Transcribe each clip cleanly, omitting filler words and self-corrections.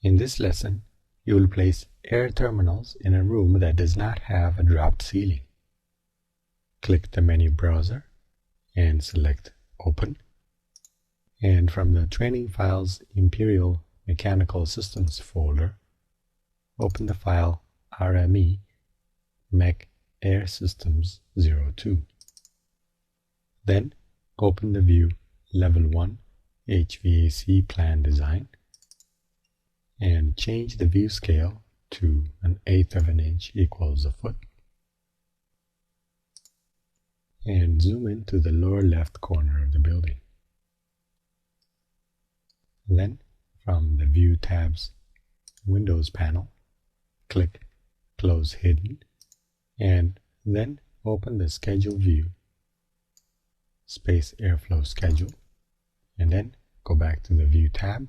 In this lesson, you will place air terminals in a room that does not have a dropped ceiling. Click the menu browser and select Open. And from the Training Files Imperial Mechanical Systems folder, open the file RME Mech Air Systems 02. Then open the view Level 1 HVAC Plan Design and change the view scale to 1/8 of an inch equals a foot. And zoom into the lower left corner of the building. Then, from the View tab's Windows panel, click Close Hidden, and then open the Schedule view, Space Airflow Schedule, and then go back to the View tab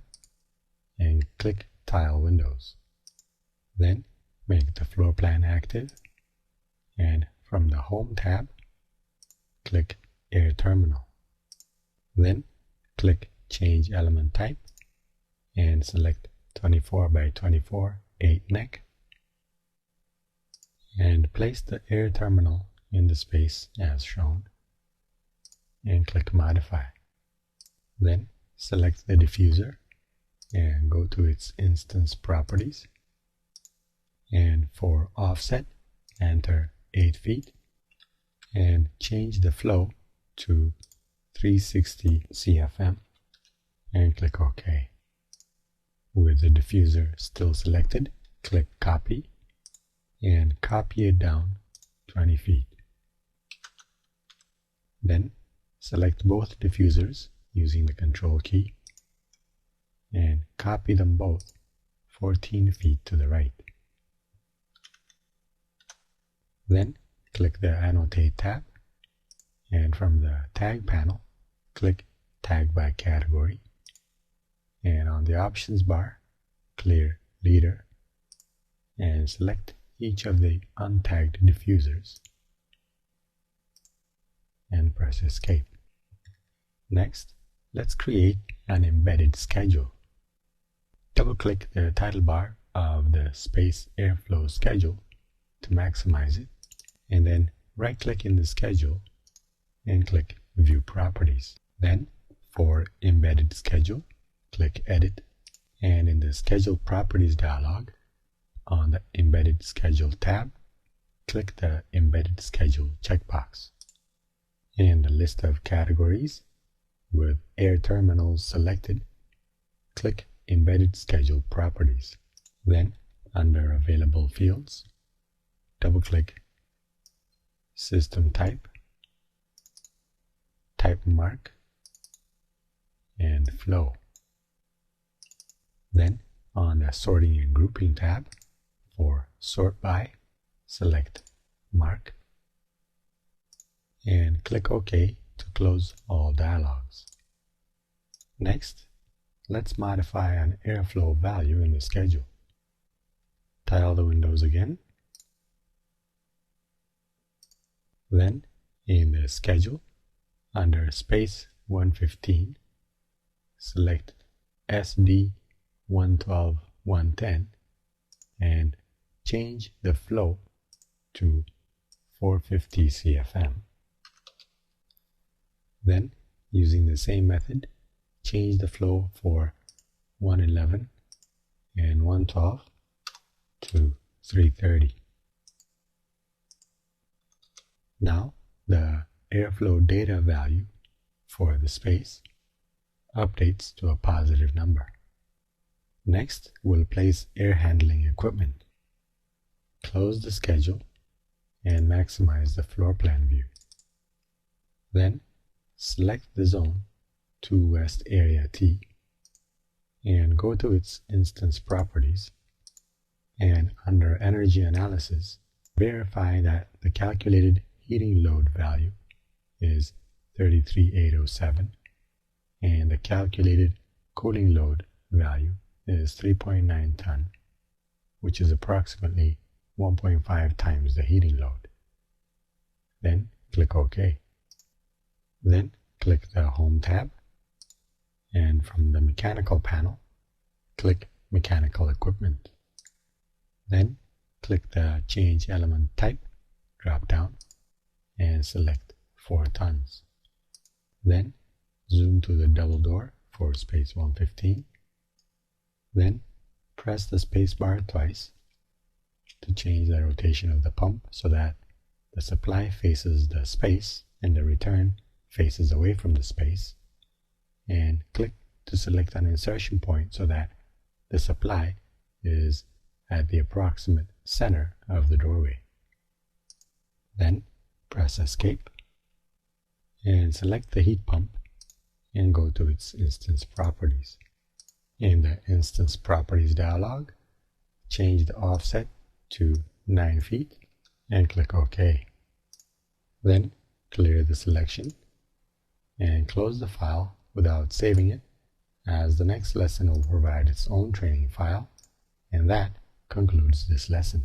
and click Tile Windows. Then make the floor plan active, and from the Home tab, click Air Terminal. Then click Change Element Type and select 24 by 24 8 neck and place the air terminal in the space as shown and click Modify. Then select the diffuser and go to its instance properties, and for offset enter 8 feet and change the flow to 360 CFM and click OK. With the diffuser still selected, click Copy and copy it down 20 feet. Then select both diffusers using the Control key and copy them both 14 feet to the right. Then click the Annotate tab, and from the Tag panel, click Tag by Category, and on the Options bar, clear Leader, and select each of the untagged diffusers, and press Escape. Next, let's create an embedded schedule. Double-click the title bar of the Space Airflow Schedule to maximize it, and then right-click in the schedule and click View Properties. Then, for Embedded Schedule, click Edit, and in the Schedule Properties dialog, on the Embedded Schedule tab, click the Embedded Schedule checkbox. In the list of categories, with air terminals selected, click Embedded Schedule Properties. Then, under Available Fields, double-click System Type, Type Mark, and Flow. Then, on the Sorting and Grouping tab, for Sort By, select Mark, and click OK to close all dialogues. Next, let's modify an airflow value in the schedule. Tile the windows again. Then, in the schedule, under Space 115, select SD 112-110 and change the flow to 450 CFM. Then, using the same method, change the flow for 111 and 112 to 330. Now, the airflow data value for the space updates to a positive number. Next, we'll place air handling equipment. Close the schedule and maximize the floor plan view. Then, select the zone 2 West Area T and go to its instance properties, and under Energy Analysis, verify that the calculated heating load value is 33,807 and the calculated cooling load value is 3.9 ton, which is approximately 1.5 times the heating load. Then click OK. Then click the Home tab, and from the Mechanical panel, click mechanical equipment. Then click the Change Element Type drop-down and select 4 tons. Then zoom to the double door for space 115. Then press the spacebar twice to change the rotation of the pump so that the supply faces the space and the return faces away from the space, and click to select an insertion point so that the supply is at the approximate center of the doorway. Then press Escape and select the heat pump and go to its instance properties. In the instance properties dialog, change the offset to 9 feet and click OK. Then clear the selection and close the file without saving it, as the next lesson will provide its own training file, and that concludes this lesson.